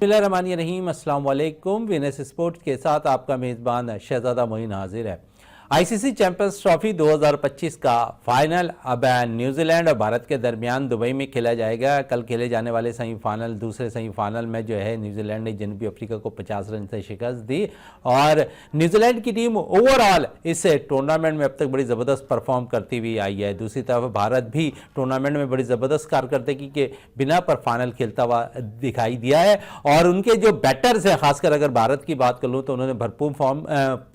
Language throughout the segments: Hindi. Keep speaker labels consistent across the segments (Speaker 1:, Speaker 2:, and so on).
Speaker 1: बिस्मिल्लाहिर्रहमानिर्रहीम, अस्सलाम वालेकुम। वीनस स्पोर्ट्स के साथ आपका मेज़बान शहजादा मोइन हाजिर है। आईसीसी चैंपियंस ट्रॉफी 2025 का फाइनल अब न्यूजीलैंड और भारत के दरमियान दुबई में खेला जाएगा। कल खेले जाने वाले सेमीफाइनल, दूसरे सेमीफाइनल में जो है न्यूजीलैंड ने जनूबी अफ्रीका को 50 रन से शिकस्त दी और न्यूजीलैंड की टीम ओवरऑल इस टूर्नामेंट में अब तक बड़ी ज़बरदस्त परफॉर्म करती हुई आई है। दूसरी तरफ भारत भी टूर्नामेंट में बड़ी ज़बरदस्त कारकर्दगी के बिना पर फाइनल खेलता हुआ दिखाई दिया है और उनके जो बैटर्स हैं, खासकर अगर भारत की बात कर लूँ तो उन्होंने भरपूर फॉर्म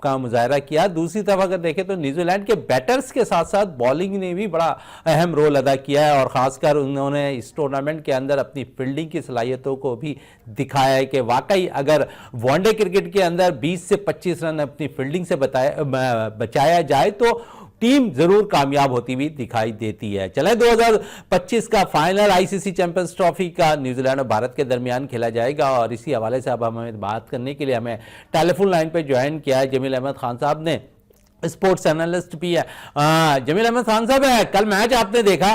Speaker 1: का मुजाहरा किया। दूसरी तरफ अगर देखें तो न्यूजीलैंड के बैटर्स के साथ साथ बॉलिंग ने भी बड़ा अहम रोल अदा किया है और खासकर उन्होंने इस टूर्नामेंट के अंदर अपनी फील्डिंग की सलाहियतों को भी दिखाया है कि वाकई अगर वनडे क्रिकेट के अंदर 20 से 25 रन अपनी फील्डिंग से बचाया जाए तो टीम जरूर कामयाब होती हुई दिखाई देती है। चले 2025 का फाइनल आईसीसी चैंपियंस ट्रॉफी का न्यूजीलैंड और भारत के दरमियान खेला जाएगा और इसी हवाले से अब हमें बात करने के लिए हमें टेलीफोन लाइन पे ज्वाइन किया है जमील अहमद खान साहब ने, स्पोर्ट्स एनालिस्ट भी है। जमील अहमद खान साहब है, कल मैच आपने देखा,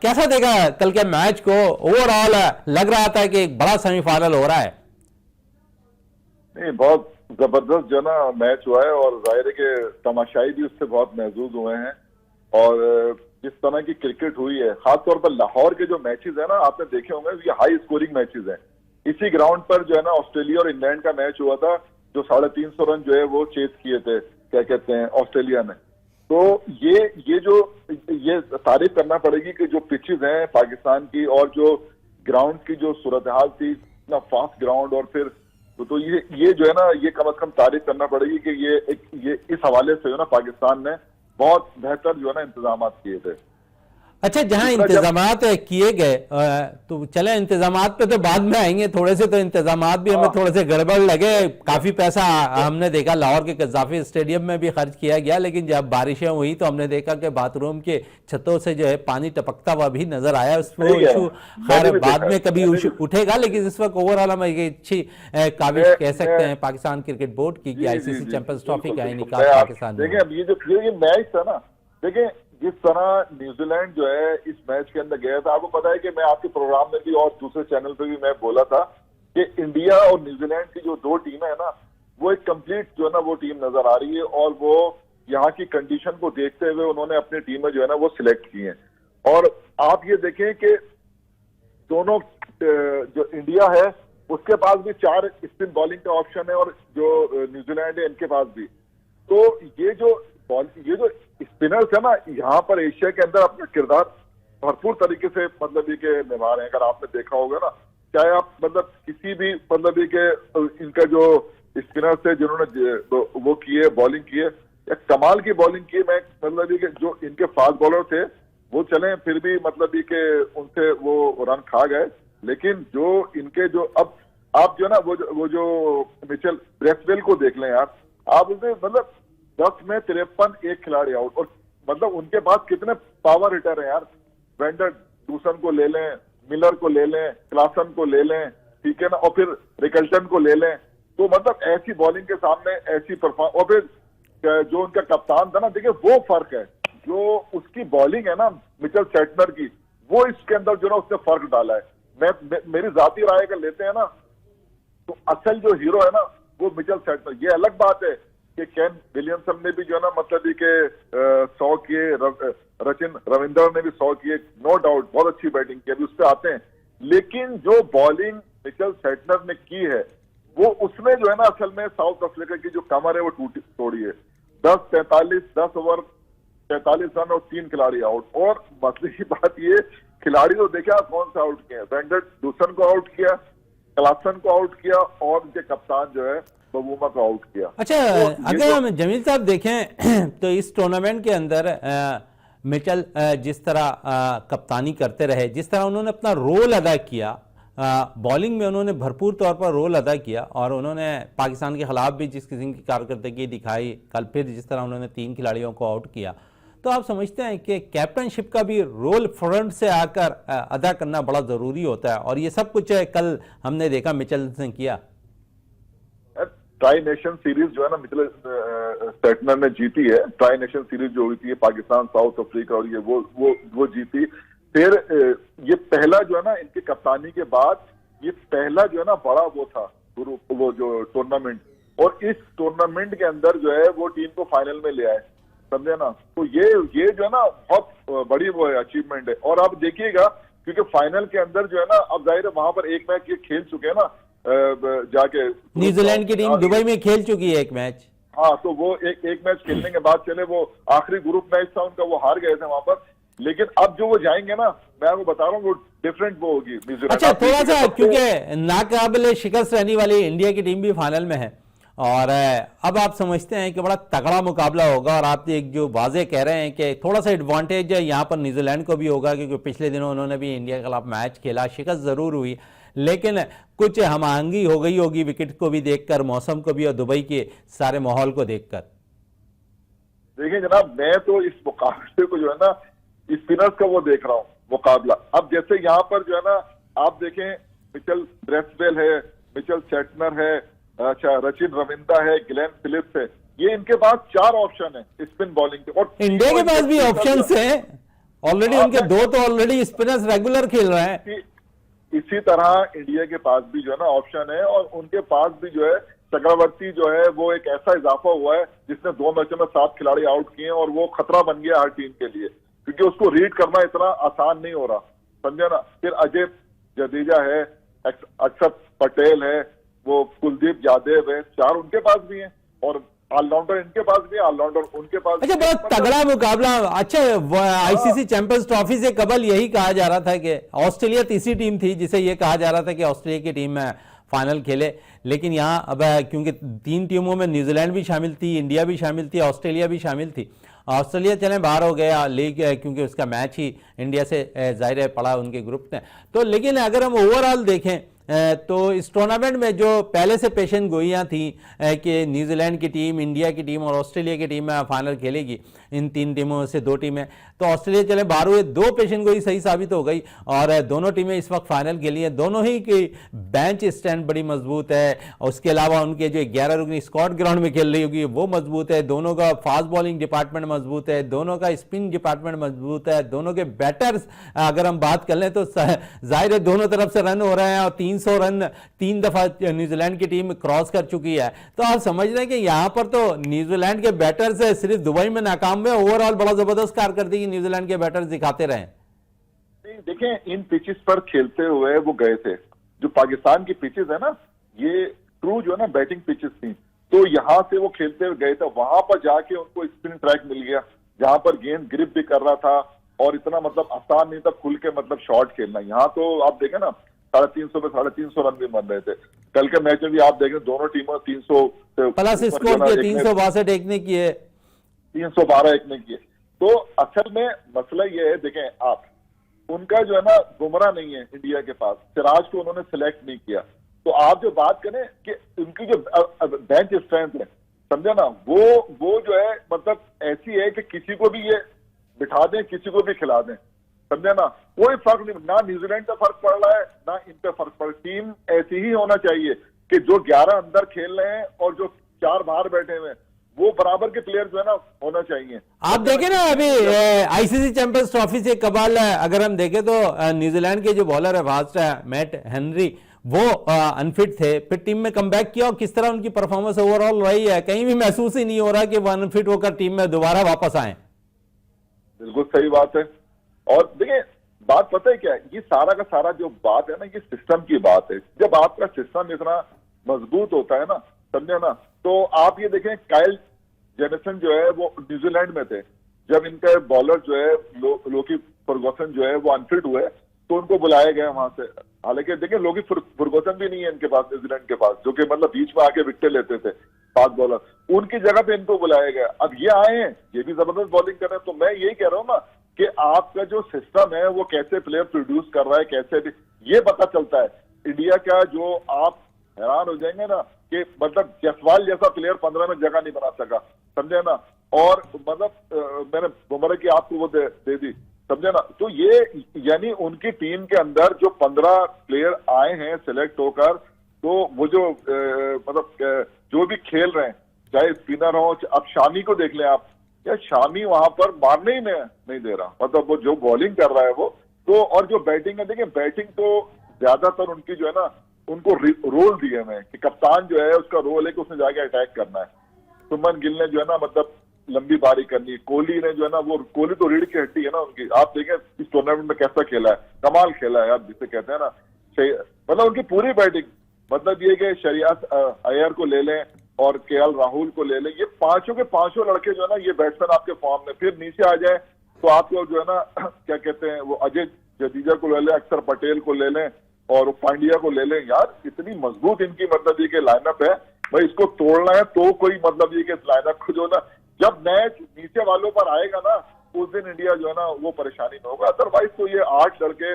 Speaker 1: कैसा देखा कल के मैच को? ओवरऑल लग रहा था कि एक बड़ा सेमीफाइनल हो रहा है।
Speaker 2: नहीं, बहुत जबरदस्त जो ना मैच हुआ है और जाहिर है कि तमाशाई भी उससे बहुत महजूज हुए हैं और जिस तरह की क्रिकेट हुई है, खासतौर पर लाहौर के जो मैचेस है ना, आपने देखे होंगे, ये हाई स्कोरिंग मैचेस हैं। इसी ग्राउंड पर जो है ना ऑस्ट्रेलिया और इंग्लैंड का मैच हुआ था, जो 350 रन जो है वो चेस किए थे, क्या कहते हैं, ऑस्ट्रेलिया ने। तो ये तारीफ करना पड़ेगी कि जो पिचेस हैं पाकिस्तान की और जो ग्राउंड की जो सूरत हाल थी, इतना फास्ट ग्राउंड, और फिर तो ये जो है ना, ये कम से कम तारीफ करना पड़ेगी कि ये इस हवाले से जो ना पाकिस्तान ने बहुत बेहतर जो है ना इंतजाम किए थे।
Speaker 1: अच्छा, जहां इंतजामात किए गए तो चले इंतजामात पे तो बाद में आएंगे, थोड़े से तो इंतजामात भी हमें थोड़े से गड़बड़ लगे। काफी पैसा हमने देखा लाहौर के कज़ाफी स्टेडियम में भी खर्च किया गया, लेकिन जब बारिशें हुई तो हमने देखा कि बाथरूम के छतों से जो है पानी टपकता हुआ भी नजर आया। उसमें इशू खैर बाद में कभी उठेगा, लेकिन इस वक्त ओवरऑल हम एक अच्छी काबिश कह सकते हैं पाकिस्तान क्रिकेट बोर्ड की आईसीसी चैंपियंस ट्रॉफी का इनेकाद पाकिस्तान में।
Speaker 2: देखिए, ये मैच था ना, देखिए जिस तरह न्यूजीलैंड जो है इस मैच के अंदर गया था, आपको पता है कि मैं आपके प्रोग्राम में भी और दूसरे चैनल पे भी मैं बोला था कि इंडिया और न्यूजीलैंड की जो दो टीमें है ना, वो एक कंप्लीट जो है ना वो टीम नजर आ रही है और वो यहाँ की कंडीशन को देखते हुए उन्होंने अपनी टीमें जो है ना वो सिलेक्ट की हैं। और आप ये देखें कि दोनों जो इंडिया है उसके पास भी 4 स्पिन बॉलिंग का ऑप्शन है और जो न्यूजीलैंड है इनके पास भी। तो ये जो स्पिनर्स है ना, यहाँ पर एशिया के अंदर अपना किरदार भरपूर तरीके से मतलब ये के निभा रहे हैं। अगर आपने देखा होगा ना, चाहे आप मतलब किसी भी मतलब ये के इनका जो स्पिनर्स थे जिन्होंने वो किए बॉलिंग किए, एक कमाल की बॉलिंग की। मैं मतलब ये जो इनके फास्ट बॉलर थे वो चले फिर भी मतलब ये के उनसे वो रन खा गए, लेकिन जो इनके जो अब आप जो है ना वो जो मिचेल ब्रेसवेल को देख लें यार, आप उसे मतलब 10 में 53 एक खिलाड़ी आउट, और मतलब उनके पास कितने पावर हिटर हैं यार। वेंडर डूसन को ले लें, मिलर को ले लें, क्लासन को ले लें, ठीक है ना, और फिर रिकल्टन को ले लें। तो मतलब ऐसी बॉलिंग के सामने ऐसी परफॉर्म, और फिर जो उनका कप्तान था ना, देखिए वो फर्क है, जो उसकी बॉलिंग है ना मिचेल सेटनर की, वो इसके अंदर जो ना उसने फर्क डाला है। मेरी जाती राय अगर लेते हैं ना तो असल जो हीरो है ना वो मिचेल सेटनर। ये अलग बात है कि केन विलियमसन ने भी जो है ना मतलब ये के 100 किए, रचिन रविंद्र ने भी 100 किए, नो डाउट बहुत अच्छी बैटिंग की, अभी उस पर आते हैं। लेकिन जो बॉलिंग मिचेल सेटनर ने की है वो उसने जो है ना असल में साउथ अफ्रीका की जो कमर है वो तोड़ी है। 10 ओवर 43 रन और 3 खिलाड़ी आउट। और मसले की बात ये, खिलाड़ी तो देखे आप कौन सा आउट किए, वेंडर डूसन को आउट किया, क्लासन को आउट किया और उनके कप्तान जो है बबूमा को आउट किया।
Speaker 1: अच्छा, तो अगर हम जमील साहब देखें तो इस टूर्नामेंट के अंदर मिचेल जिस तरह कप्तानी करते रहे, जिस तरह उन्होंने अपना रोल अदा किया, बॉलिंग में उन्होंने भरपूर तौर पर रोल अदा किया और उन्होंने पाकिस्तान के खिलाफ भी जिस किस्म की कारकर्दगी दिखाई, कल फिर जिस तरह उन्होंने 3 खिलाड़ियों को आउट किया, तो आप समझते हैं कि कैप्टनशिप का भी रोल फ्रंट से आकर अदा करना बड़ा ज़रूरी होता है और ये सब कुछ कल हमने देखा मिचेल ने किया।
Speaker 2: ट्राई नेशन सीरीज जो है ना मिचेल सेटनर ने जीती है। ट्राई नेशन सीरीज जो हुई थी पाकिस्तान साउथ अफ्रीका और ये वो जीती। फिर ये पहला जो है ना इनकी कप्तानी के बाद ये पहला जो है ना बड़ा वो था ग्रुप, वो जो टूर्नामेंट, और इस टूर्नामेंट के अंदर जो है वो टीम को फाइनल में ले आए, समझे ना। तो ये जो है ना बहुत बड़ी वो है, अचीवमेंट है। और आप देखिएगा क्योंकि फाइनल के अंदर जो है ना, अब जाहिर है वहां पर एक मैच ये खेल चुके हैं ना जाके,
Speaker 1: न्यूजीलैंड की टीम दुबई में खेल चुकी है एक मैच।
Speaker 2: हाँ, तो वो एक मैच खेलने के बाद चले, वो आखिरी ग्रुप मैच था उनका, वो हार गए थे वहां पर। लेकिन अब जो वो जाएंगे ना, मैं आपको बता रहा हूँ वो डिफरेंट वो होगी न्यूजीलैंड।
Speaker 1: अच्छा, थोड़ा सा क्योंकि नाकाबिले शिकस्त रहने वाली इंडिया की टीम भी फाइनल में है, और अब आप समझते हैं कि बड़ा तगड़ा मुकाबला होगा, और आप एक जो वाजे कह रहे हैं कि थोड़ा सा एडवांटेज यहाँ पर न्यूजीलैंड को भी होगा, क्योंकि पिछले दिनों उन्होंने भी इंडिया के खिलाफ मैच खेला, शिकस्त ज़रूर हुई, लेकिन कुछ हमआहंगी हो गई होगी विकेट को भी देखकर, मौसम को भी, और दुबई के सारे माहौल को देखकर।
Speaker 2: देखिए जनाब, मैं तो इस मुकाबले को जो है ना स्पिनर्स का वो देख रहा हूँ मुकाबला। अब जैसे यहाँ पर जो है ना आप देखें, मिचेल ब्रेसवेल है, मिचेल सेटनर है, अच्छा रचिन रविंद्रा है, ग्लेन फिलिप्स है, ये इनके पास 4 ऑप्शन है स्पिन बॉलिंग के। और
Speaker 1: इंडिया के पास भी ऑप्शंस हैं ऑलरेडी, उनके 2 तो ऑलरेडी स्पिनर्स रेगुलर खेल रहे हैं।
Speaker 2: इसी तरह इंडिया के पास भी जो है ना ऑप्शन है, और उनके पास भी जो है चक्रवर्ती जो है वो एक ऐसा इजाफा हुआ है जिसने 2 मैचों में 7 खिलाड़ी आउट किए, और वो खतरा बन गया हर टीम के लिए, क्योंकि उसको रीड करना इतना आसान नहीं हो रहा, समझे ना। फिर अजय जडेजा है, अक्षत पटेल है, वो कुलदीप यादव है, 4 उनके पास भी हैं, और ऑलराउंडर इनके पास भी है, ऑलराउंडर उनके पास।
Speaker 1: अच्छा, बहुत तगड़ा मुकाबला। अच्छा, आईसीसी चैंपियंस ट्रॉफी से कबल यही कहा जा रहा था कि ऑस्ट्रेलिया तीसरी टीम थी जिसे यह कहा जा रहा था कि ऑस्ट्रेलिया की टीम में फाइनल खेले, लेकिन यहाँ अब क्योंकि 3 टीमों में न्यूजीलैंड भी शामिल थी, इंडिया भी शामिल थी, ऑस्ट्रेलिया भी शामिल थी। ऑस्ट्रेलिया चलें बाहर हो गया लीग, क्योंकि उसका मैच ही इंडिया से जाहिर है पड़ा उनके ग्रुप में। तो लेकिन अगर हम ओवरऑल देखें तो इस टूर्नामेंट में जो पहले से पेशन गोइयाँ थी कि न्यूजीलैंड की टीम, इंडिया की टीम और ऑस्ट्रेलिया की टीम में फाइनल खेलेगी, इन 3 टीमों से 2 टीमें, तो ऑस्ट्रेलिया चले बाहर हुए, 2 पेशन गोई सही साबित हो गई, और दोनों टीमें इस वक्त फाइनल के लिए, दोनों ही की बेंच स्टैंड बड़ी मजबूत है, उसके अलावा उनके जो 11 रुकनी स्कॉट ग्राउंड में खेल रही होगी वो मजबूत है, दोनों का फास्ट बॉलिंग डिपार्टमेंट मजबूत है, दोनों का स्पिन डिपार्टमेंट मजबूत है, दोनों के बैटर्स अगर हम बात कर लें तो जाहिर है दोनों तरफ से रन हो रहे हैं, और 300 रन 3 दफा न्यूजीलैंड की टीम क्रॉस कर चुकी है। तो आप समझ रहे हैं कि यहां पर तो न्यूजीलैंड के बैटर्स सिर्फ दुबई में नाकाम हुए, ओवरऑल बड़ा जबरदस्त कारकर्दगी न्यूजीलैंड के बैटर्स दिखाते रहे।
Speaker 2: देखें, इन पिचेस पर खेलते हुए वो गए थे, जो पाकिस्तान की पिचेस है ना, ये ट्रू जो है ना बैटिंग पिचेस थी, तो यहां से वो खेलते हुए गए थे, वहां पर जाके उनको स्पिन ट्रैक मिल गया, जहां पर गेंद ग्रिप भी कर रहा था, और इतना मतलब आसान नहीं था खुल के मतलब शॉट खेलना। यहाँ तो आप देखें ना 350 में 350 रन भी बन रहे थे। कल के मैच में भी आप देखें दोनों टीमों 300
Speaker 1: प्लस स्कोर किए, 362 एक ने किए,
Speaker 2: 312 एक ने किए। तो असल में मसला ये है, देखें आप, उनका जो है ना बुमराह नहीं है इंडिया के पास, सिराज को उन्होंने सिलेक्ट नहीं किया। तो आप जो बात करें कि उनकी जो बेंच स्ट्रेंथ है, समझे ना, वो जो है मतलब ऐसी है कि किसी को भी ये बिठा दें, किसी को भी खिला दें, समझे ना, कोई फर्क नहीं, ना न्यूजीलैंड पे फर्क पड़ रहा है ना इन पे फर्क पड़ रहा है। टीम ऐसी ही होना चाहिए कि जो 11 अंदर खेल रहे हैं और जो 4 बाहर बैठे हुए हैं, वो बराबर के प्लेयर जो है ना होना चाहिए।
Speaker 1: आप देखें ना अभी आईसीसी चैंपियंस ट्रॉफी से कबाल अगर हम देखें तो न्यूजीलैंड के जो बॉलर है फास्ट है मैट हेनरी, वो अनफिट थे, फिर टीम में कमबैक किया, और किस तरह उनकी परफॉर्मेंस ओवरऑल रही है, कहीं भी महसूस ही नहीं हो रहा कि वो अनफिट होकर टीम में दोबारा वापस आए।
Speaker 2: बिल्कुल सही बात है। और देखिए बात पता है क्या है, ये सारा का सारा जो बात है ना, ये सिस्टम की बात है। जब आपका सिस्टम इतना मजबूत होता है ना, समझे ना, तो आप ये देखें काइल जेमिसन जो है वो न्यूजीलैंड में थे, जब इनका बॉलर जो है लोकी फर्गुसन जो है वो अनफिट हुए, तो उनको बुलाया गया वहां से। हालांकि देखिए लोकी फर्गुसन भी नहीं है इनके पास, न्यूजीलैंड के पास, जो कि मतलब बीच में आके विकेट लेते थे फास्ट बॉलर, उनकी जगह पे इनको बुलाया गया। अब ये आए हैं, ये भी जबरदस्त बॉलिंग कर रहे हैं। तो मैं यही कह रहा हूँ ना कि आपका जो सिस्टम है वो कैसे प्लेयर प्रोड्यूस कर रहा है, कैसे भी ये पता चलता है। इंडिया का जो आप हैरान हो जाएंगे ना कि मतलब जसवाल जैसा प्लेयर 15 में जगह नहीं बना सका, समझे ना, और मतलब मैंने बुमराह की आपको वो दे दी, समझे ना। तो ये यानी उनकी टीम के अंदर जो 15 प्लेयर आए हैं सिलेक्ट होकर, तो वो जो मतलब जो भी खेल रहे हैं, चाहे स्पिनर हो, अब शामी को देख लें आप, या शामी वहां पर मारने ही नहीं दे रहा, मतलब वो जो बॉलिंग कर रहा है वो तो, और जो बैटिंग है, देखिए बैटिंग तो ज्यादातर उनकी जो है ना, उनको रोल दिए हुए हैं कि कप्तान जो है उसका रोल है कि उसने जाके अटैक करना है। सुमन गिल ने जो है ना मतलब लंबी बारी करनी, कोहली ने जो है ना, वो कोहली तो रीढ़ की हड्डी है ना उनकी। आप देखें इस टूर्नामेंट में कैसा खेला है, कमाल खेला है यार, जिसे कहते हैं ना मतलब उनकी पूरी बैटिंग, मतलब ये कि शरियात अय्यर को ले लें और केएल राहुल को ले लें, ये पांचों के पांचों लड़के जो है ना ये बैट्समैन आपके फॉर्म में। फिर नीचे आ जाए तो आपको जो है ना क्या कहते हैं वो अजय जडेजा को ले लें, अक्षर पटेल को ले लें और पांड्या को ले लें। यार इतनी मजबूत इनकी मतलब ये कि लाइनअप है भाई, इसको तोड़ना है तो कोई मतलब ये कि इस लाइनअप को जो ना जब मैच नीचे वालों पर आएगा ना उस दिन इंडिया जो है ना वो परेशानी में होगा। अदरवाइज तो ये 8 लड़के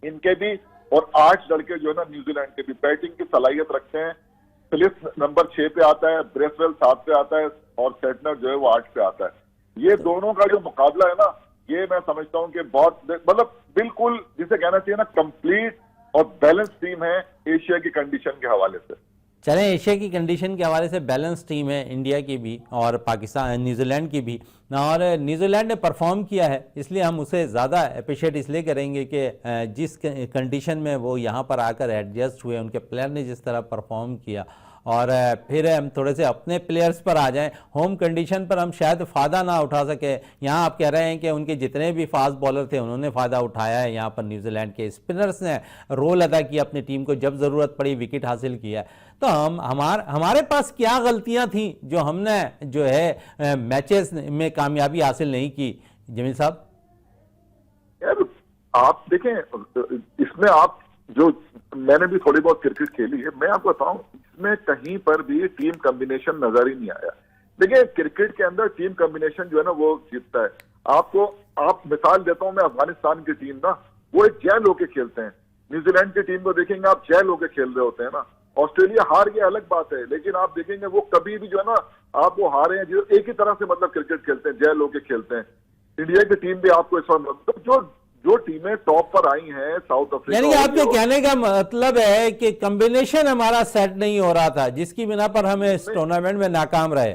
Speaker 2: इनके भी और 8 लड़के जो है ना न्यूजीलैंड के भी बैटिंग की सलाहियत रखते हैं। फिलिप्स नंबर 6 पे आता है, ब्रेसवेल 7 पे आता है और सेटनर जो है वो 8 पे आता है। ये दोनों का जो मुकाबला है ना, ये मैं समझता हूं कि बहुत मतलब बिल्कुल जिसे कहना चाहिए ना कंप्लीट और बैलेंस टीम है एशिया की कंडीशन के हवाले से।
Speaker 1: चलें, एशिया की कंडीशन के हवाले से बैलेंस टीम है इंडिया की भी और पाकिस्तान न्यूजीलैंड की भी, और न्यूजीलैंड ने परफॉर्म किया है इसलिए हम उसे ज़्यादा अप्रिशिएट इसलिए करेंगे कि जिस कंडीशन में वो यहाँ पर आकर एडजस्ट हुए, उनके प्लेयर ने जिस तरह परफॉर्म किया। और फिर हम थोड़े से अपने प्लेयर्स पर आ जाएं। होम कंडीशन पर हम शायद फ़ायदा ना उठा सके। यहाँ आप कह रहे हैं कि उनके जितने भी फास्ट बॉलर थे उन्होंने फ़ायदा उठाया है, यहाँ पर न्यूजीलैंड के स्पिनर्स ने रोल अदा किया, अपनी टीम को जब ज़रूरत पड़ी विकेट हासिल किया। तो हमारे पास क्या गलतियाँ थी जो हमने जो है मैचेस में कामयाबी हासिल नहीं की, जमील साहब?
Speaker 2: यार आप देखें इसमें, आप जो मैंने भी थोड़ी बहुत क्रिकेट खेली है, मैं आपको बताऊं इसमें कहीं पर भी टीम कॉम्बिनेशन नजर ही नहीं आया। देखिए क्रिकेट के अंदर टीम कॉम्बिनेशन जो है ना वो जीतता है। आप मिसाल देता हूं मैं, अफगानिस्तान की टीम ना वो एक जैल होके खेलते हैं। न्यूजीलैंड की टीम को देखेंगे आप, जैल होके खेल रहे होते हैं ना। ऑस्ट्रेलिया हार गया अलग बात है, लेकिन आप देखेंगे वो कभी भी जो है ना आप वो हारे हैं जो एक ही तरह से मतलब क्रिकेट खेलते हैं, जैल होके खेलते हैं। इंडिया की टीम भी आपको इस वक्त जो टीमें टॉप पर आई हैं, साउथ अफ्रीका,
Speaker 1: यानी आपके कहने का मतलब है कि कॉम्बिनेशन हमारा सेट नहीं हो रहा था, जिसकी बिना पर हमें इस टूर्नामेंट में नाकाम रहे।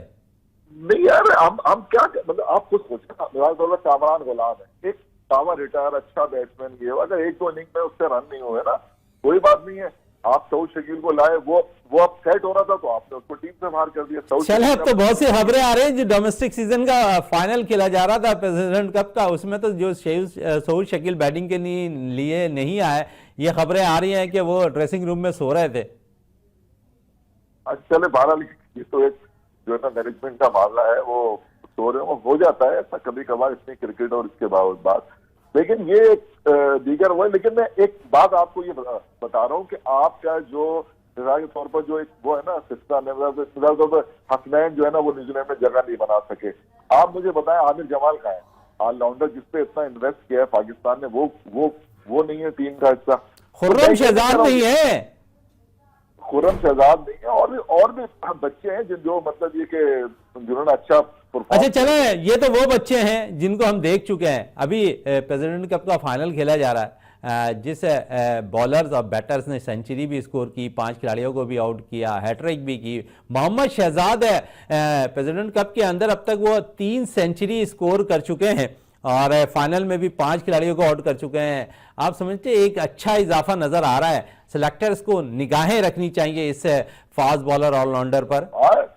Speaker 2: नहीं यार हम क्या मतलब आप खुद सोचें, कामरान गुलाम है एक पावर हिटर, अच्छा बैट्समैन, ये अगर 1-2 इनिंग में उससे रन नहीं हुए ना कोई बात नहीं है। आप सऊद शकील को लाए, वो अब सेट हो रहा था तो आपने उसको टीम से बाहर कर दिया।
Speaker 1: चले, अब तो बहुत सी खबरें आ रही हैं जो डोमेस्टिक सीजन का फाइनल खेला जा रहा था प्रेसिडेंट कप का, उसमें तो जो सऊद शकील बैटिंग के लिए नहीं आए, ये खबरें आ रही हैं कि वो ड्रेसिंग रूम में सो रहे थे।
Speaker 2: चले बहरहाल ये तो एक जो है ना मैनेजमेंट का मामला है, वो सो रहे हो जाता है ऐसा कभी कभार इतनी क्रिकेट और इसके बाद, लेकिन ये दीगर वो है। लेकिन मैं एक बात आपको ये बता रहा हूँ कि आपका जो मिसाल के तौर पर जो एक वो है ना सिस्टम है, मिसाल तौर पर हसनैन जो है ना वो न्यूजीलैंड में जगह नहीं बना सके। आप मुझे बताएं आमिर जमाल का है ऑलराउंडर जिसपे इतना इन्वेस्ट किया है पाकिस्तान ने, वो नहीं है टीम का हिस्सा।
Speaker 1: खुर्रम शहजाद नहीं है,
Speaker 2: खुर्रम शहजाद नहीं है, और भी बच्चे हैं जो मतलब ये कि जिन्होंने अच्छा।
Speaker 1: अच्छा चले, ये तो वो बच्चे हैं जिनको हम देख चुके हैं। अभी प्रेसिडेंट कप का फाइनल खेला जा रहा है, जिस बॉलर्स और बैटर्स ने सेंचुरी भी स्कोर की, 5 खिलाड़ियों को भी आउट किया, हैट्रिक भी की। मोहम्मद शहजाद है प्रेसिडेंट कप के अंदर अब तक वो 3 सेंचुरी स्कोर कर चुके हैं और फाइनल में भी 5 खिलाड़ियों को आउट कर चुके हैं। आप समझते एक अच्छा इजाफा नजर आ रहा है। सिलेक्टर्स को निगाहें रखनी चाहिए इस फास्ट बॉलर ऑलराउंडर पर।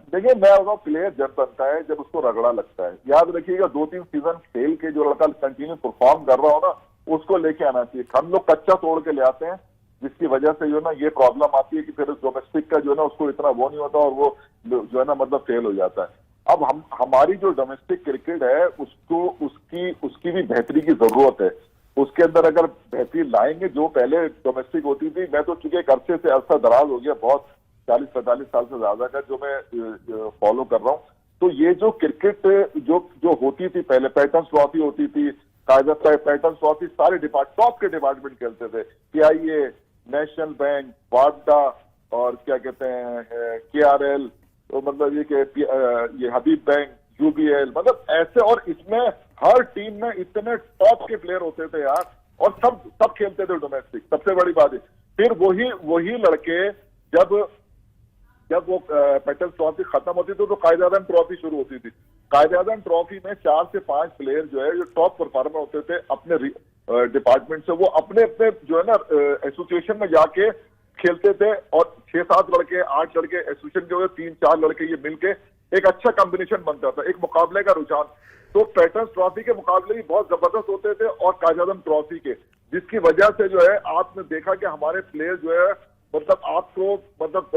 Speaker 2: देखिए मैं बताऊं, प्लेयर जब बनता है जब उसको रगड़ा लगता है। याद रखिएगा 2-3 सीजन खेल के जो लड़का कंटिन्यू परफॉर्म कर रहा हो ना उसको लेके आना चाहिए। हम लोग कच्चा तोड़ के ले आते हैं जिसकी वजह से जो ना ये प्रॉब्लम आती है कि फिर डोमेस्टिक का जो है ना उसको इतना वो नहीं होता और वो जो है ना मतलब फेल हो जाता है। अब हमारी जो डोमेस्टिक क्रिकेट है उसको उसकी भी बेहतरी की जरूरत है। उसके अंदर अगर बेहतरी लाएंगे, जो पहले डोमेस्टिक होती थी, मैं तो चूंकि एक अरसे से अरसा दराज हो गया, बहुत 40-45 साल से ज्यादा का जो मैं फॉलो कर रहा हूँ, तो ये जो क्रिकेट जो होती थी पहले, पैटर्न ट्रॉफी होती थी, पैटर्न ट्रॉफी सारे टॉप के डिपार्टमेंट खेलते थे, PIA, नेशनल बैंक, वाडा और क्या कहते हैं KRL, तो मतलब ये हबीब बैंक, UBL, मतलब ऐसे। और इसमें हर टीम में इतने टॉप के प्लेयर होते थे यार, और सब खेलते थे डोमेस्टिक। सबसे बड़ी बात है फिर वही लड़के जब वो पैटर्न ट्रॉफी खत्म होती थी तो कायद-ए-आज़म ट्रॉफी शुरू होती थी। कायद-ए-आज़म ट्रॉफी में 4 से 5 प्लेयर जो है जो टॉप परफॉर्मर होते थे अपने डिपार्टमेंट से, वो अपने अपने जो है ना एसोसिएशन में जाके खेलते थे और 6-7 लड़के 8 लड़के एसोसिएशन के हुए 3-4 लड़के ये मिलके एक अच्छा कॉम्बिनेशन बनता था, एक मुकाबले का रुझान। तो पैटर्न्स ट्रॉफी के मुकाबले भी बहुत जबरदस्त होते थे और काजादम ट्रॉफी के, जिसकी वजह से जो है आपने देखा कि हमारे प्लेयर जो है मतलब आपको मतलब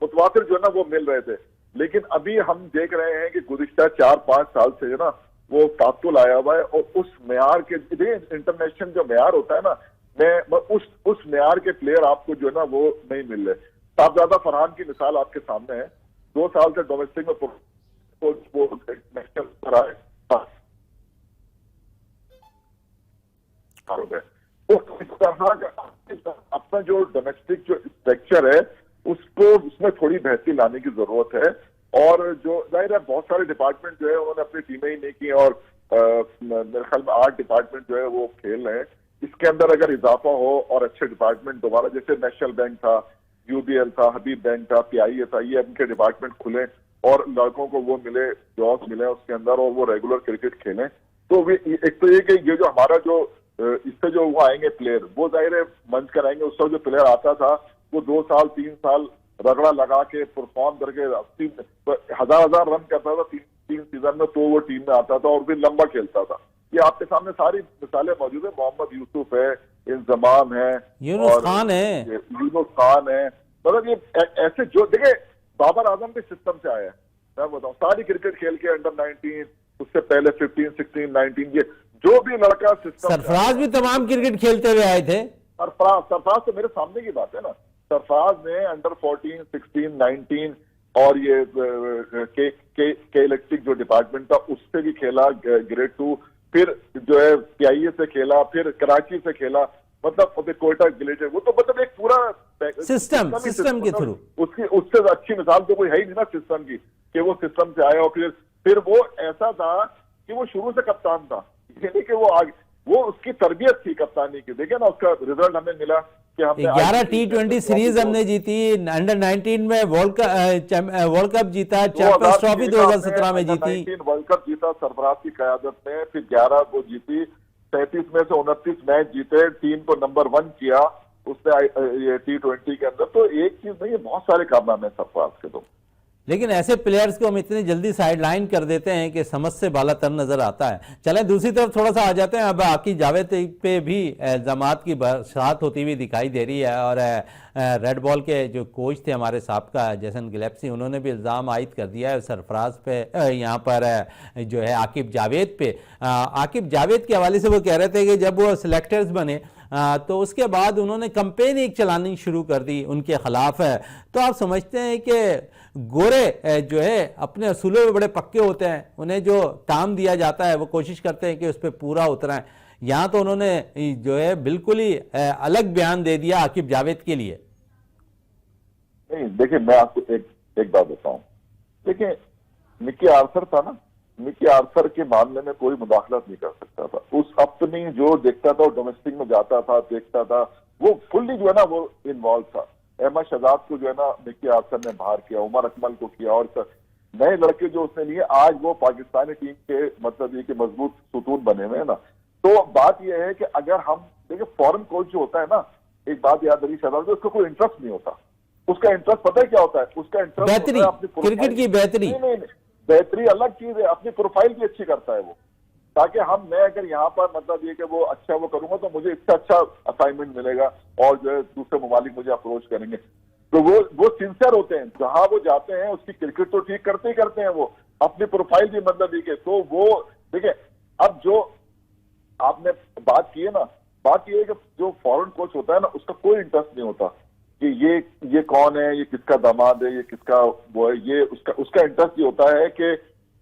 Speaker 2: मुतवातिर जो है ना वो मिल रहे थे। लेकिन अभी हम देख रहे हैं कि गुज़िश्ता 4-5 साल से जो ना वो तात्तुल आया हुआ है और उस मेयार के इंटरनेशनल जो मेयार होता है ना, मैं उस मेयार के प्लेयर आपको जो है ना वो नहीं मिल रहे। साहबजादा फरहान की मिसाल आपके सामने है, 2 साल से डोमेस्टिक में नेशनल पर आए, अपना जो डोमेस्टिक जो स्ट्रक्चर है उसको उसमें थोड़ी बेहतरी लाने की जरूरत है। और जो जाहिर है बहुत सारे डिपार्टमेंट जो है उन्होंने अपनी टीमें ही नहीं की और मेरे ख्याल में 8 डिपार्टमेंट जो है वो खेल रहे हैं। इसके अंदर अगर इजाफा हो और अच्छे डिपार्टमेंट दोबारा, जैसे नेशनल बैंक था, यूबीएल था, हबीब बैंक था, पीआईए था, ये इनके डिपार्टमेंट खुले और लड़कों को वो मिले, जॉब्स मिले उसके अंदर और वो रेगुलर क्रिकेट खेलें। तो एक तो ये कि ये जो हमारा जो इससे जो वो आएंगे प्लेयर, वो जाहिर है मंच कर आएंगे। उस जो प्लेयर आता था वो 2 साल 3 साल रगड़ा लगा के परफॉर्म करके 1000 रन करता था 3 सीजन में, तो वो टीम में आता था और फिर लंबा खेलता था। ये आपके सामने सारी मिसालें मौजूद है। मोहम्मद यूसुफ है, इंजमाम है,
Speaker 1: यूनुस खान है,
Speaker 2: यूनुस खान है, मतलब ये ऐसे जो देखिए बाबर आजम के सिस्टम से आया है। मैं बताऊं सारी क्रिकेट खेल के अंडर 19, उससे पहले 15, 16, 19, ये जो भी लड़का सिस्टम,
Speaker 1: सरफराज भी तमाम क्रिकेट खेलते हुए आए थे।
Speaker 2: सरफराज तो मेरे सामने की बात है ना। सरफराज ने अंडर 14, 16, 19 और ये के इलेक्ट्रिक जो डिपार्टमेंट था उससे भी खेला, ग्रेड 2, फिर जो है पीआईए से खेला, फिर कराची से खेला, मतलब कोयटा ग्लेटर, वो तो मतलब एक पूरा
Speaker 1: सिस्टम के थ्रू।
Speaker 2: उससे अच्छी मिसाल तो कोई है ही नहीं ना सिस्टम की, कि वो सिस्टम से आया और फिर वो ऐसा था कि वो शुरू से कप्तान था, ये नहीं कि वो आगे, वो उसकी तरबियत थी कप्तानी की। देखिए ना उसका रिजल्ट हमें मिला कि हमने
Speaker 1: 11 T20 सीरीज हमने जीती, अंडर 19 में वर्ल्ड कप जीता, चैंपियंस ट्रॉफी 2017 में जीती,
Speaker 2: वर्ल्ड कप जीता सरफराज की क़यादत में, फिर 11 को जीती, 33 में से 29 मैच जीते, टीम को नंबर 1 किया उसने ये T20 के अंदर। तो एक चीज नहीं है, बहुत सारे कारनामे सरफराज के। तो
Speaker 1: लेकिन ऐसे प्लेयर्स को हम इतनी जल्दी साइडलाइन कर देते हैं कि समझ से बालातर नजर आता है। चलें दूसरी तरफ थोड़ा सा आ जाते हैं। अब आकिब जावेद पे भी इल्जामात की बरसात होती हुई दिखाई दे रही है और रेड बॉल के जो कोच थे हमारे साहबका जैसन गिलेप्सी, उन्होंने भी इल्ज़ाम आयद कर दिया है सरफराज पे, यहाँ पर जो है आकिब जावेद पे। आकिब जावेद के हवाले से वो कह रहे थे कि जब वो सिलेक्टर्स बने तो उसके बाद उन्होंने कंपेन एक चलानी शुरू कर दी उनके खिलाफ है। तो आप समझते हैं कि गोरे जो है अपने असूलों में बड़े पक्के होते हैं, उन्हें जो काम दिया जाता है वो कोशिश करते हैं कि उस पर पूरा उतराएं। यहाँ तो उन्होंने जो है बिल्कुल ही अलग बयान दे दिया आकिब जावेद के लिए।
Speaker 2: नहीं देखिए, मैं आपको एक बात बताऊं। देखिए मिकी आर्थर था ना, मिकी आर्थर के मामले में कोई मुदाखलत नहीं कर सकता था। उस अपनी जो देखता था डोमेस्टिक में जाता था, देखता था, वो फुल्ली जो है ना वो इन्वॉल्व था। अहमद शहजाद को जो है ना मिकी आर्थर ने बाहर किया, उमर अकमल को किया और नए लड़के जो उसने लिए, आज वो पाकिस्तानी टीम के मतलब ये कि मजबूत सुतून बने हुए हैं ना। तो बात यह है कि अगर हम देखिए फॉरेन कोच जो होता है ना, एक बात याद रही शहजाद, उसको कोई इंटरेस्ट नहीं होता। उसका इंटरेस्ट पता है क्या होता है? उसका इंटरेस्ट
Speaker 1: क्रिकेट की बेहतरी।
Speaker 2: नहीं, बेहतरी अलग चीज है, अपनी प्रोफाइल भी अच्छी करता है वो, ताकि मैं अगर यहाँ पर मतलब ये कि वो अच्छा वो करूंगा तो मुझे इससे अच्छा असाइनमेंट मिलेगा और जो है दूसरे ममालिक मुझे अप्रोच करेंगे। तो वो सिंसियर होते हैं, जहां वो जाते हैं उसकी क्रिकेट तो ठीक करते ही करते हैं, वो अपनी प्रोफाइल भी मतलब ये कि तो वो देखिए। अब जो आपने बात की है ना, बात ये है कि जो फॉरेन कोच होता है ना उसका कोई इंटरेस्ट नहीं होता कि ये कौन है, ये किसका दामाद है, ये किसका वो है, ये उसका इंटरेस्ट ये होता है कि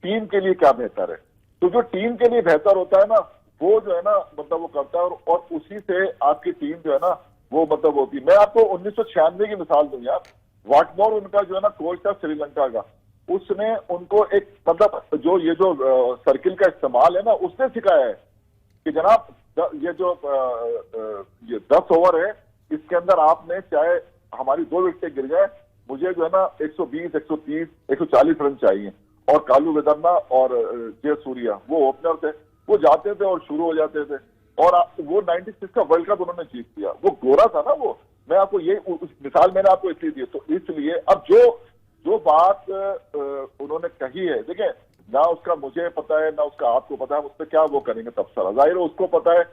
Speaker 2: टीम के लिए क्या बेहतर है। तो जो टीम के लिए बेहतर होता है ना वो जो है ना मतलब वो करता है और उसी से आपकी टीम जो है ना वो मतलब होती है। मैं आपको 1996 की मिसाल दूं यार, वाटमोर उनका जो है ना कोच था श्रीलंका का, उसने उनको एक मतलब जो ये जो सर्किल का इस्तेमाल है ना उसने सिखाया है कि जनाब ये जो ये 10 ओवर है इसके अंदर आपने चाहे हमारी 2 विकेटें गिर जाए, मुझे जो है ना 120, 130, 140 रन चाहिए। और कालू वेदन्ना और जय सूर्या वो ओपनर थे, वो जाते थे और शुरू हो जाते थे। और वो 96 का वर्ल्ड कप उन्होंने जीत लिया। वो गोरा था ना वो, मैं आपको ये मिसाल मैंने आपको इसलिए दी। तो इसलिए अब जो जो बात उन्होंने कही है, देखिए ना उसका मुझे पता है ना उसका आपको पता है, उस पर क्या वो करेंगे तबसरा, जाहिर है उसको पता है।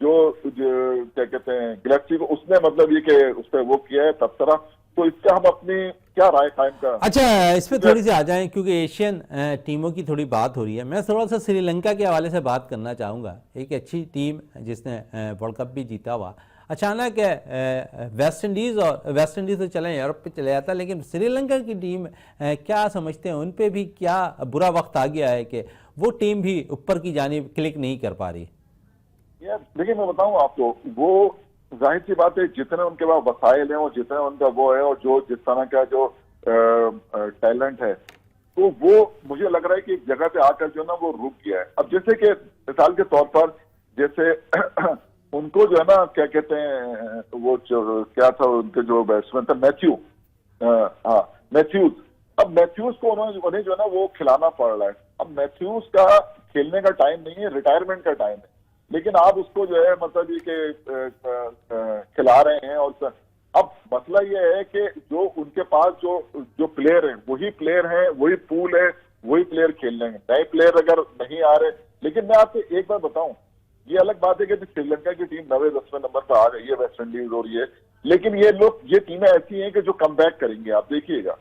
Speaker 2: जो क्या कहते हैं गैलेक्सी को, उसने मतलब ये कि उस पर वो किया है तबसरा, तो इससे हम अपनी क्या राय कायम कर।
Speaker 1: अच्छा, इस पे थोड़ी सी आ जाएं क्योंकि एशियन टीमों की थोड़ी बात हो रही है। मैं थोड़ा सा श्रीलंका के हवाले से बात करना चाहूँगा। एक अच्छी टीम जिसने वर्ल्ड कप भी जीता हुआ, अचानक वेस्ट इंडीज़ तो चले यूरोप पे चले जाता, लेकिन श्रीलंका की टीम क्या समझते हैं, उन पे भी क्या बुरा वक्त आ गया है कि वो टीम भी ऊपर की जानिब क्लिक नहीं कर पा रही?
Speaker 2: यार देखिए मैं बताऊं आपको, वो जाहिर सी बात है जितने उनके पास वसाइल हैं और जितना उनका वो है और जो जिस तरह का जो टैलेंट है, तो वो मुझे लग रहा है कि एक जगह पे आकर जो ना वो रुक गया है। अब जैसे कि मिसाल के तौर पर जैसे उनको जो है ना क्या कहते हैं वो जो क्या था उनके जो बैट्समैन था मैथ्यूज। अब मैथ्यूज को उन्हें जो है ना वो खिलाना पड़ रहा है। अब मैथ्यूज का खेलने का टाइम नहीं है, रिटायरमेंट का टाइम है, लेकिन आप उसको जो है मतलब ये कि खिला रहे हैं। और अब मसला ये है कि जो उनके पास जो प्लेयर हैं वही प्लेयर हैं, वही पूल है, वही प्लेयर खेल रहे हैं। नए प्लेयर अगर नहीं आ रहे, लेकिन मैं आपको एक बार बताऊं, ये अलग बात है कि श्रीलंका की टीम 9वें-10वें नंबर पर आ गई है, वेस्ट इंडीज और लेकिन ये टीमें ऐसी हैं कि जो कम बैक करेंगे, आप देखिएगा।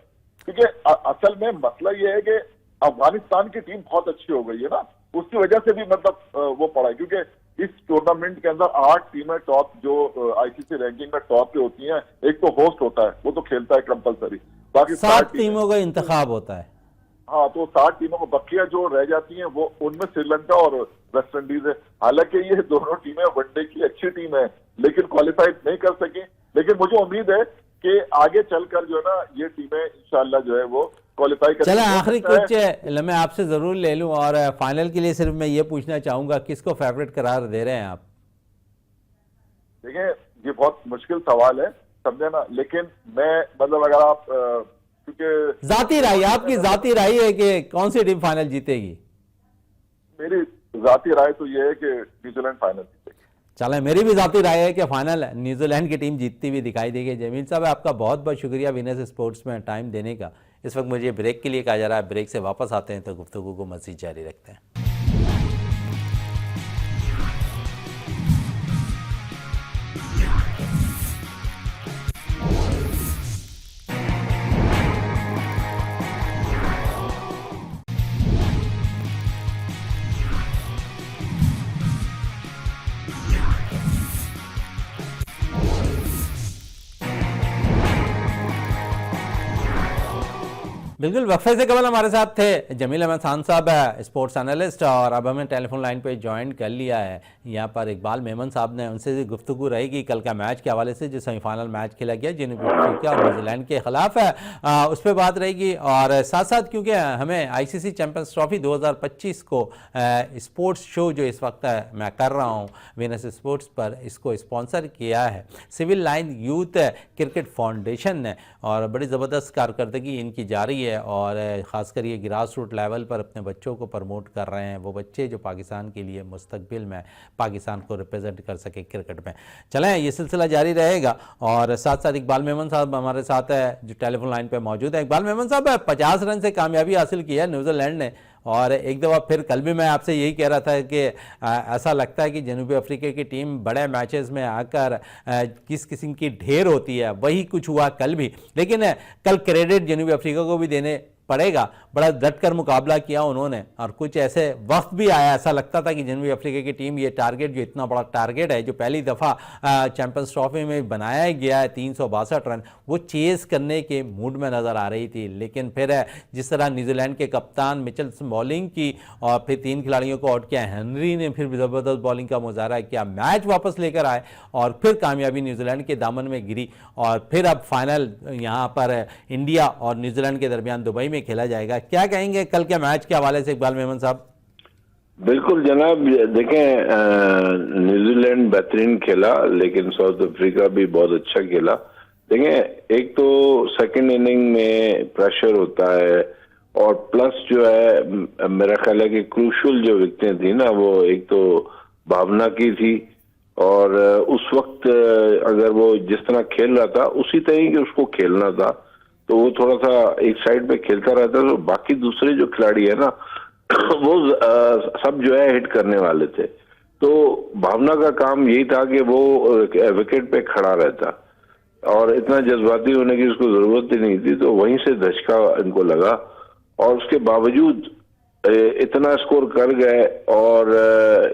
Speaker 2: क्योंकि असल में मसला ये है कि अफगानिस्तान की टीम बहुत अच्छी हो गई है ना, उसकी वजह से भी मतलब वो पड़ा है। क्योंकि इस टूर्नामेंट के अंदर 8 टीमें टॉप जो आईसीसी रैंकिंग में टॉप पे होती हैं, एक तो होस्ट होता है, वो तो खेलता है कंपलसरी, बाकी
Speaker 1: 7 टीमों का इंतखाब होता है।
Speaker 2: हाँ, तो 7 टीमों को बकिया जो रह जाती हैं वो उनमें श्रीलंका और वेस्ट इंडीज है। हालांकि ये दोनों टीमें वनडे की अच्छी टीम है, लेकिन क्वालिफाइड नहीं कर सकी। लेकिन मुझे उम्मीद है कि आगे चलकर जो है ना ये टीमें इंशाल्लाह जो है वो क्वालिफाई कर।
Speaker 1: चलो आखिरी कुछ मैं आपसे ज़रूर ले लूँ, और फाइनल के लिए सिर्फ मैं ये पूछना चाहूँगा, किसको फेवरेट करार दे रहे हैं आप?
Speaker 2: देखिए ये बहुत मुश्किल सवाल है, समझे ना, लेकिन मैं मतलब अगर आप क्योंकि
Speaker 1: जाती राय, आपकी जाती राय है कि कौन सी टीम फाइनल जीतेगी?
Speaker 2: मेरी जाती राय तो ये है कि न्यूजीलैंड फाइनल जीतेगी।
Speaker 1: चले, मेरी भी जाती राय है कि फाइनल न्यूजीलैंड की टीम जीतती हुई दिखाई देगी। जमील साहब, आपका बहुत बहुत शुक्रिया विनर्स स्पोर्ट्स में टाइम देने का। इस वक्त मुझे ब्रेक के लिए कहा जा रहा है, ब्रेक से वापस आते हैं तो गुफ्तगू को मज़ीद जारी रखते हैं। बिल्कुल, वक्फे से कबल हमारे साथ थे जमील अहमद खान साहब, स्पोर्ट्स एनालिस्ट, और अब हमें टेलीफोन लाइन पे ज्वाइन कर लिया है यहाँ पर इकबाल मेमन साहब ने। उनसे गुफ्तगू रहेगी कल का मैच के हवाले से, जो सेमीफाइनल मैच खेला गया जनूबी अफ्रीका और न्यूजीलैंड के खिलाफ है, उस पर बात रहेगी। और साथ साथ क्योंकि हमें आईसीसी चैंपियंस ट्रॉफी 2025 को स्पोर्ट्स शो जो इस वक्त मैं कर रहा हूँ विनर्स स्पोर्ट्स पर, इसको स्पॉन्सर किया है Civil Line Youth Cricket Foundation ने, और बड़ी ज़बरदस्त कारकर्दगी इनकी जारी है। और ख़ासकर ये ग्रास रूट लेवल पर अपने बच्चों को प्रमोट कर रहे हैं, वो बच्चे जो पाकिस्तान के लिए मुस्तकबिल में पाकिस्तान को रिप्रेजेंट कर सके क्रिकेट में। चलें, ये सिलसिला जारी रहेगा। और साथ साथ इकबाल मेमन साहब हमारे साथ है जो टेलीफोन लाइन पे मौजूद है। इकबाल मेमन साहब, 50 रन से कामयाबी हासिल की है न्यूजीलैंड ने, और एक दफ़ा फिर कल भी मैं आपसे यही कह रहा था कि ऐसा लगता है कि जनूबी अफ्रीका की टीम बड़े मैचेस में आकर किस किस्म की ढेर होती है, वही कुछ हुआ कल भी। लेकिन कल क्रेडिट जनूबी अफ्रीका को भी देने पड़ेगा, बड़ा डट कर मुकाबला किया उन्होंने। और कुछ ऐसे वक्त भी आया, ऐसा लगता था कि जनूबी अफ्रीका की टीम ये टारगेट, जो इतना बड़ा टारगेट है जो पहली दफ़ा चैंपियंस ट्रॉफी में बनाया गया है 362 रन, वो चेज़ करने के मूड में नज़र आ रही थी। लेकिन फिर जिस तरह न्यूजीलैंड के कप्तान मिचेल बॉलिंग की और फिर 3 खिलाड़ियों को आउट किया, हेनरी ने फिर ज़बरदस्त बॉलिंग का मुजाहरा किया, मैच वापस लेकर आए और फिर कामयाबी न्यूजीलैंड के दामन में गिरी। और फिर अब फाइनल यहाँ पर इंडिया और न्यूजीलैंड के दरमियान दुबई में खेला जाएगा। क्या कहेंगे कल के मैच के हवाले से इकबाल मेमन साहब?
Speaker 3: बिल्कुल जनाब, देखें न्यूजीलैंड बेहतरीन खेला, लेकिन साउथ अफ्रीका भी बहुत अच्छा खेला। देखें, एक तो सेकंड इनिंग में प्रेशर होता है, और प्लस जो है मेरा ख्याल है कि क्रूशल जो विकेटें थी ना, वो एक तो भावना की थी, और उस वक्त अगर वो जिस तरह खेल रहा था उसी तरह के उसको खेलना था, तो वो थोड़ा सा एक साइड पे खेलता रहता, तो बाकी दूसरे जो खिलाड़ी है ना वो सब जो है हिट करने वाले थे। तो भावना का काम यही था कि वो विकेट पे खड़ा रहता, और इतना जज्बाती होने की उसको जरूरत ही नहीं थी, तो वहीं से धचका इनको लगा और उसके बावजूद इतना स्कोर कर गए। और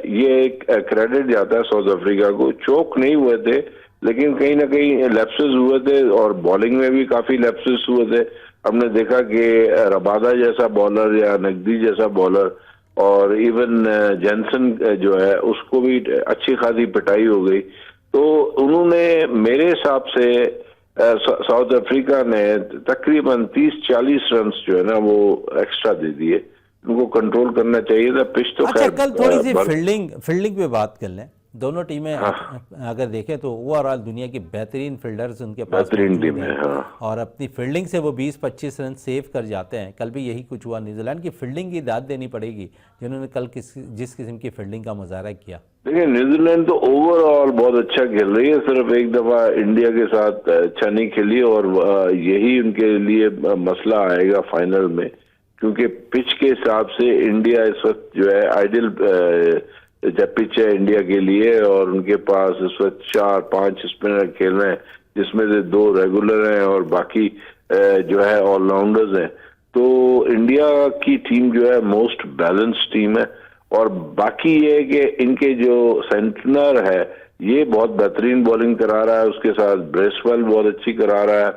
Speaker 3: ये एक क्रेडिट जाता है साउथ अफ्रीका को, चोक नहीं हुए थे लेकिन कहीं ना कहीं लैप्सेस हुए थे, और बॉलिंग में भी काफी लैप्सेस हुए थे। हमने देखा कि रबादा जैसा बॉलर या नकदी जैसा बॉलर और इवन जैनसन जो है उसको भी अच्छी खासी पिटाई हो गई। तो उन्होंने मेरे हिसाब से साउथ अफ्रीका ने तकरीबन 30-40 रन जो है ना वो एक्स्ट्रा दे दिए। उनको कंट्रोल करना चाहिए था। पिच तो
Speaker 1: अच्छा, कल थोड़ी सी फील्डिंग पे बात कर लें। दोनों टीमें अगर देखें तो ओवरऑल दुनिया की बेहतरीन फील्डर्स उनके पास
Speaker 3: टीम है,
Speaker 1: और अपनी फील्डिंग से वो 20-25 रन सेव कर जाते हैं। कल भी यही कुछ हुआ। न्यूजीलैंड की फील्डिंग की दाद देनी पड़ेगी जिन्होंने कल जिस किस्म की फील्डिंग का मुजाहरा किया।
Speaker 3: देखिए न्यूजीलैंड तो ओवरऑल बहुत अच्छा खेल रही है, सिर्फ एक दफा इंडिया के साथ अच्छा नहीं खेली, और यही उनके लिए मसला आएगा फाइनल में, क्योंकि पिच के हिसाब से इंडिया इस वक्त जो है आइडियल जब पिच है इंडिया के लिए, और उनके पास इस वक्त 4-5 स्पिनर खेल रहे हैं, जिसमें से 2 रेगुलर हैं और बाकी जो है ऑलराउंडर्स हैं। तो इंडिया की टीम जो है मोस्ट बैलेंस्ड टीम है, और बाकी ये है कि इनके जो सेंटनर है ये बहुत बेहतरीन बॉलिंग करा रहा है, उसके साथ ब्रेसवेल बहुत अच्छी करा रहा है,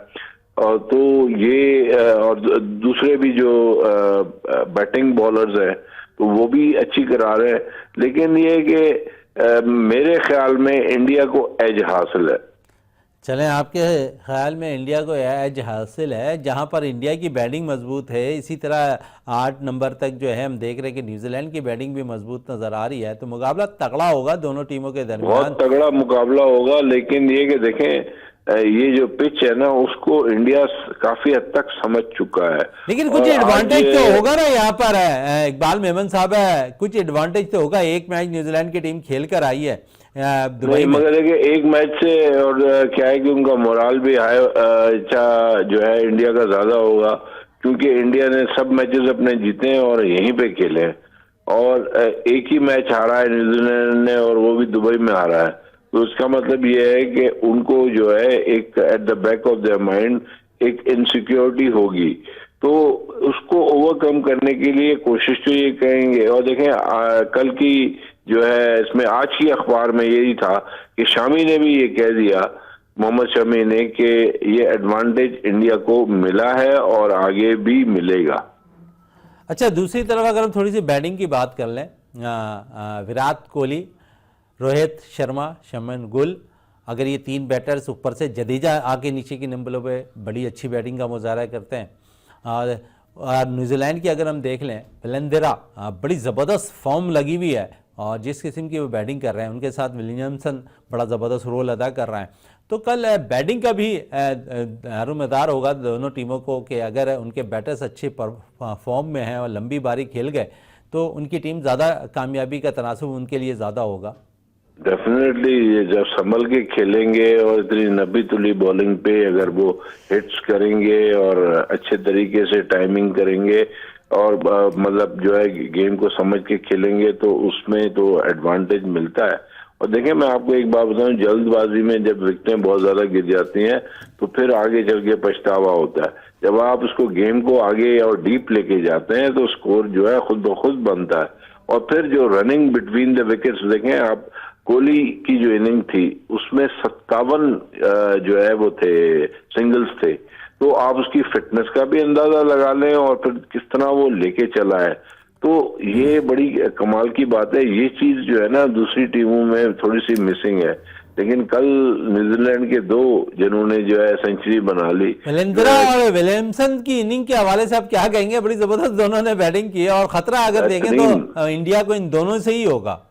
Speaker 3: और तो ये और दूसरे भी जो बैटिंग बॉलर्स हैं तो वो भी अच्छी करा रहे हैं। लेकिन ये कि मेरे ख्याल में इंडिया को एज हासिल है।
Speaker 1: चलें, आपके ख्याल में इंडिया को एज हासिल है। जहां पर इंडिया की बैटिंग मजबूत है, इसी तरह 8 नंबर तक जो है हम देख रहे हैं कि न्यूजीलैंड की बैटिंग भी मजबूत नजर आ रही है। तो मुकाबला तगड़ा होगा दोनों टीमों के दरमियान,
Speaker 3: बहुत तगड़ा मुकाबला होगा। लेकिन ये कि देखें ये जो पिच है ना उसको इंडिया काफी हद तक समझ चुका है।
Speaker 1: लेकिन कुछ एडवांटेज तो होगा ना यहाँ पर। है इकबाल मेमन साहब, है कुछ एडवांटेज तो होगा। एक मैच न्यूजीलैंड की टीम खेल कर आई है दुबई में,
Speaker 3: मगर देखिए एक मैच से और क्या है कि उनका मोराल भी हाई अच्छा जो है इंडिया का ज्यादा होगा, क्योंकि इंडिया ने सब मैचेस अपने जीते हैं और यहीं पे खेले हैं, और एक ही मैच हारा है न्यूजीलैंड ने, और वो भी दुबई में हारा है। तो इसका मतलब ये है कि उनको जो है एक at the back of their mind एक इनसिक्योरिटी होगी, तो उसको ओवरकम करने के लिए कोशिश तो ये करेंगे। और देखें कल की जो है इसमें आज की अखबार में यही था कि शामी ने भी ये कह दिया, मोहम्मद शमी ने, कि ये एडवांटेज इंडिया को मिला है और आगे भी मिलेगा।
Speaker 1: अच्छा, दूसरी तरफ अगर हम थोड़ी सी बैटिंग की बात कर लें, विराट कोहली, रोहित शर्मा, शमन गुल, अगर ये 3 बैटर्स, ऊपर से जडेजा आके नीचे की नंबरों पे बड़ी अच्छी बैटिंग का मुजाहरा करते हैं। और न्यूजीलैंड की अगर हम देख लें, विलेंदेरा बड़ी ज़बरदस्त फॉर्म लगी हुई है, और जिस किस्म की वो बैटिंग कर रहे हैं, उनके साथ विलियमसन बड़ा ज़बरदस्त रोल अदा कर रहा है। तो कल बैटिंग का भी दारोमदार होगा दोनों टीमों को, कि अगर उनके बैटर्स अच्छे फॉर्म में हैं और लंबी बारी खेल गए तो उनकी टीम ज़्यादा कामयाबी का तनासुब उनके लिए ज़्यादा होगा।
Speaker 3: डेफिनेटली ये जब संभल के खेलेंगे और इतनी नब्बी तुली बॉलिंग पे अगर वो हिट्स करेंगे और अच्छे तरीके से टाइमिंग करेंगे और मतलब जो है गेम को समझ के खेलेंगे, तो उसमें तो एडवांटेज मिलता है। और देखिए मैं आपको एक बात बताऊं, जल्दबाजी में जब विकेटें बहुत ज्यादा गिर जाती हैं तो फिर आगे चल के पछतावा होता है। जब आप उसको गेम को आगे और डीप लेके जाते हैं तो स्कोर जो है खुद ब खुद बनता है। और फिर जो रनिंग बिटवीन द विकेट्स देखें आप, कोहली की जो इनिंग थी उसमें 57 जो है वो थे सिंगल्स थे, तो आप उसकी फिटनेस का भी अंदाजा लगा लें और फिर किस तरह वो लेके चला है। तो ये बड़ी कमाल की बात है। ये चीज जो है ना दूसरी टीमों में थोड़ी सी मिसिंग है, लेकिन कल न्यूजीलैंड के 2 जिन्होंने जो है सेंचुरी बना ली।
Speaker 1: विलेंद्रा और विलियमसन की इनिंग के हवाले से आप क्या कहेंगे? बड़ी जबरदस्त दोनों ने बैटिंग की है, और खतरा अगर देखें तो इंडिया को इन दोनों से ही होगा।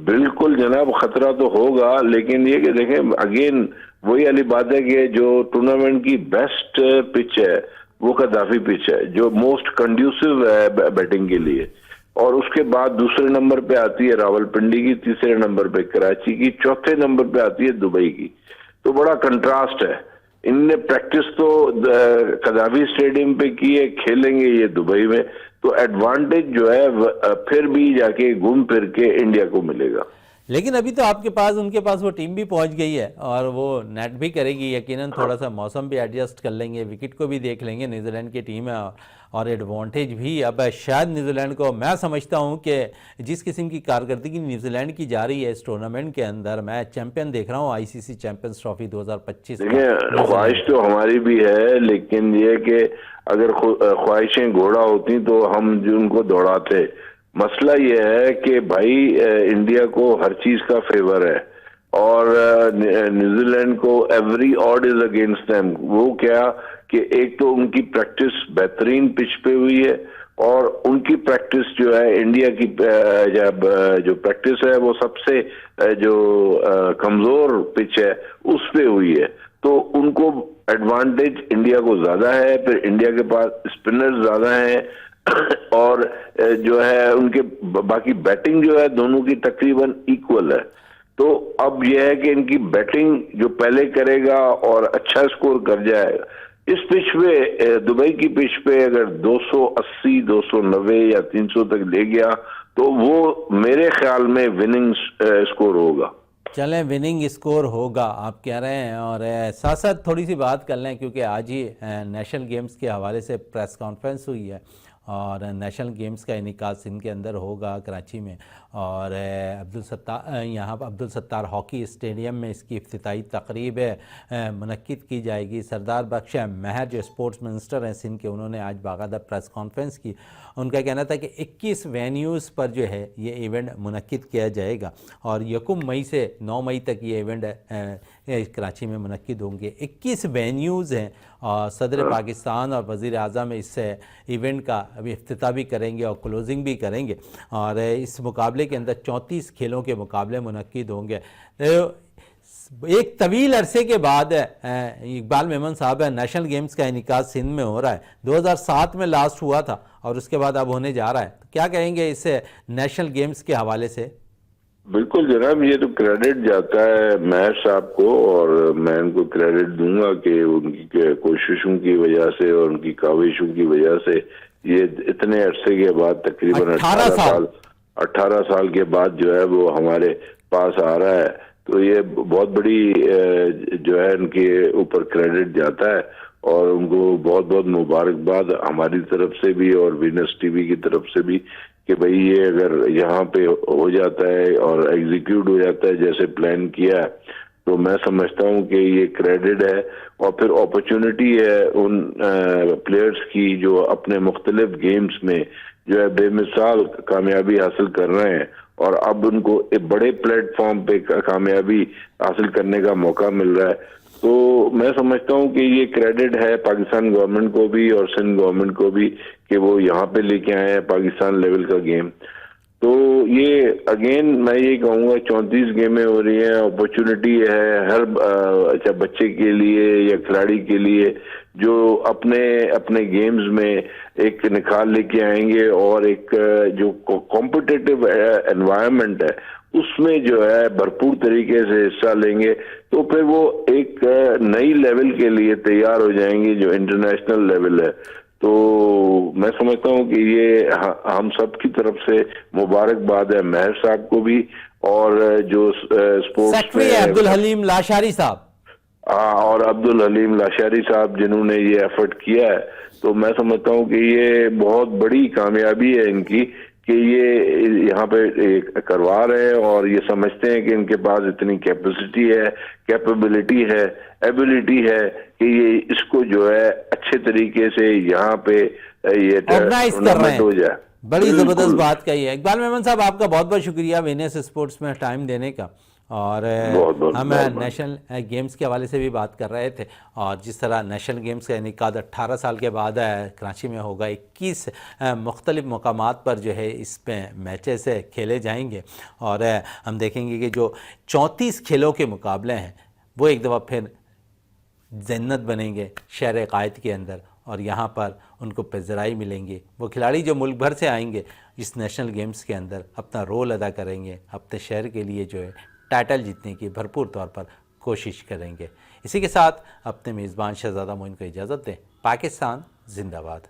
Speaker 3: बिल्कुल जनाब, खतरा तो होगा, लेकिन ये कि देखें अगेन वही वाली बात है कि जो टूर्नामेंट की बेस्ट पिच है वो कदाफी पिच है, जो मोस्ट कंड्यूसिव है बैटिंग के लिए। और उसके बाद दूसरे नंबर पे आती है रावलपिंडी की, तीसरे नंबर पे कराची की, चौथे नंबर पे आती है दुबई की। तो बड़ा कंट्रास्ट है। इनने प्रैक्टिस तो कदावी स्टेडियम पे की है, खेलेंगे ये दुबई में, तो एडवांटेज जो है फिर भी जाके घूम फिर के इंडिया को मिलेगा।
Speaker 1: लेकिन अभी तो आपके पास, उनके पास वो टीम भी पहुंच गई है और वो नेट भी करेगी यकीनन, थोड़ा सा मौसम भी एडजस्ट कर लेंगे, विकेट को भी देख लेंगे, न्यूजीलैंड की टीम है और एडवांटेज भी अब शायद न्यूजीलैंड को, मैं समझता हूं कि जिस किस्म की कारकर्दगी न्यूजीलैंड की जा रही है इस टूर्नामेंट के अंदर, मैं चैंपियन देख रहा हूं आईसीसी चैंपियंस ट्रॉफी 2025
Speaker 3: देखिए ख्वाहिश तो हमारी भी है, लेकिन ये कि अगर ख्वाहिशें घोड़ा होती तो हम उनको दौड़ाते। मसला ये है कि भाई इंडिया को हर चीज का फेवर है और न्यूजीलैंड को every odd is against them. वो क्या कि एक तो उनकी प्रैक्टिस बेहतरीन पिच पे हुई है और उनकी प्रैक्टिस जो है इंडिया की जो प्रैक्टिस है वो सबसे जो कमजोर पिच है उस पे हुई है, तो उनको एडवांटेज इंडिया को ज्यादा है। फिर इंडिया के पास स्पिनर्स ज्यादा हैं और जो है उनके बाकी बैटिंग जो है दोनों की तकरीबन इक्वल है। तो अब यह है कि इनकी बैटिंग जो पहले करेगा और अच्छा स्कोर कर जाएगा, इस पिच पे दुबई की पिच पे अगर 280, 290 या 300 तक ले गया तो वो मेरे ख्याल में विनिंग स्कोर होगा।
Speaker 1: चलें, विनिंग स्कोर होगा आप कह रहे हैं। और साथ साथ थोड़ी सी बात कर लें, क्योंकि आज ही नेशनल गेम्स के हवाले से प्रेस कॉन्फ्रेंस हुई है और नेशनल गेम्स का इनेकाद सिंध के अंदर होगा कराची में, और अब्दुल सत्तार हॉकी स्टेडियम में इसकी इफ्तिताई तकरीब मुनक्किद की जाएगी। सरदार बख्श महर जो स्पोर्ट्स मिनिस्टर हैं सिंध के, उन्होंने आज बाकायदा प्रेस कॉन्फ्रेंस की। उनका कहना था कि 21 वेन्यूज़ पर जो है ये इवेंट मुनक्किद किया जाएगा और 1 मई से 9 मई तक ये इवेंट कराची में मुनक्किद होंगे। 21 वेन्यूज़ हैं और सदर पाकिस्तान और वज़ीर आज़म इस इवेंट का अभी इफ्तिताह भी करेंगे और क्लोजिंग भी करेंगे और इस मुकाबले के अंदर 34 खेलों के मुकाबले मुनक्किद होंगे। एक तवील अरसे के बाद इकबाल मेमन साहब है नेशनल गेम्स का इनेकाद सिंध में हो रहा है। 2007 में लास्ट हुआ था और उसके बाद अब होने जा रहा है। तो क्या कहेंगे इस नेशनल गेम्स के हवाले से?
Speaker 3: बिल्कुल जनाब, ये तो क्रेडिट जाता है महर साहब को और मैं उनको क्रेडिट दूंगा कि उनकी कोशिशों की वजह से और उनकी काविशों की वजह से ये इतने अरसे के बाद तकरीबन 18 साल के बाद जो है वो हमारे पास आ रहा है। तो ये बहुत बड़ी जो है इनके ऊपर क्रेडिट जाता है और उनको बहुत बहुत मुबारकबाद हमारी तरफ से भी और वीनस टीवी की तरफ से भी कि भाई ये अगर यहाँ पे हो जाता है और एग्जीक्यूट हो जाता है जैसे प्लान किया है, तो मैं समझता हूँ कि ये क्रेडिट है और फिर अपॉर्चुनिटी है उन प्लेयर्स की जो अपने मुख्तलिफ गेम्स में जो है बेमिसाल कामयाबी हासिल कर रहे हैं और अब उनको एक बड़े प्लेटफॉर्म पे कामयाबी हासिल करने का मौका मिल रहा है। तो मैं समझता हूँ कि ये क्रेडिट है पाकिस्तान गवर्नमेंट को भी और सिंध गवर्नमेंट को भी कि वो यहाँ पे लेके आए हैं पाकिस्तान लेवल का गेम। तो ये अगेन मैं ये कहूँगा 34 गेमें हो रही हैं, अपॉर्चुनिटी है हर अच्छा बच्चे के लिए या खिलाड़ी के लिए जो अपने अपने गेम्स में एक निखार लेके आएंगे और एक जो कॉम्पिटिटिव एनवायरनमेंट है उसमें जो है भरपूर तरीके से हिस्सा लेंगे, तो फिर वो एक नई लेवल के लिए तैयार हो जाएंगे जो इंटरनेशनल लेवल है। तो मैं समझता हूँ कि ये हम सब की तरफ से मुबारकबाद है महर साहब को भी और जो स्पोर्ट्स में
Speaker 1: अब्दुल हलीम लाशारी साहब
Speaker 3: और अब्दुल हलीम लाशारी साहब जिन्होंने ये एफर्ट किया है। तो मैं समझता हूँ कि ये बहुत बड़ी कामयाबी है इनकी कि ये यहाँ पे करवा रहे हैं और ये समझते हैं कि इनके पास इतनी कैपेसिटी है, कैपेबिलिटी है, एबिलिटी है कि ये इसको जो है अच्छे तरीके से यहाँ पे ये टूर्नामेंट हो जाए।
Speaker 1: बड़ी जबरदस्त बात कही है इकबाल मेमन साहब, आपका बहुत बहुत शुक्रिया वीनस स्पोर्ट्स में टाइम देने का। और हम नेशनल गेम्स के हवाले से भी बात कर रहे थे और जिस तरह नेशनल गेम्स का इनेकाद 18 साल के बाद कराची में होगा, 21 मुख्तलिफ मकामात पर जो है इस पे मैचेस खेले जाएंगे और हम देखेंगे कि जो 34 खेलों के मुकाबले हैं वो एक दफ़ा फिर जन्नत बनेंगे शहर कायद के अंदर और यहाँ पर उनको पज़राई मिलेंगी। वो खिलाड़ी जो मुल्क भर से आएंगे इस नेशनल गेम्स के अंदर अपना रोल अदा करेंगे, अपने शहर के लिए जो है टाइटल जीतने की भरपूर तौर पर कोशिश करेंगे। इसी के साथ अपने मेज़बान शहज़ादा मोइन को इजाज़त दें। पाकिस्तान जिंदाबाद।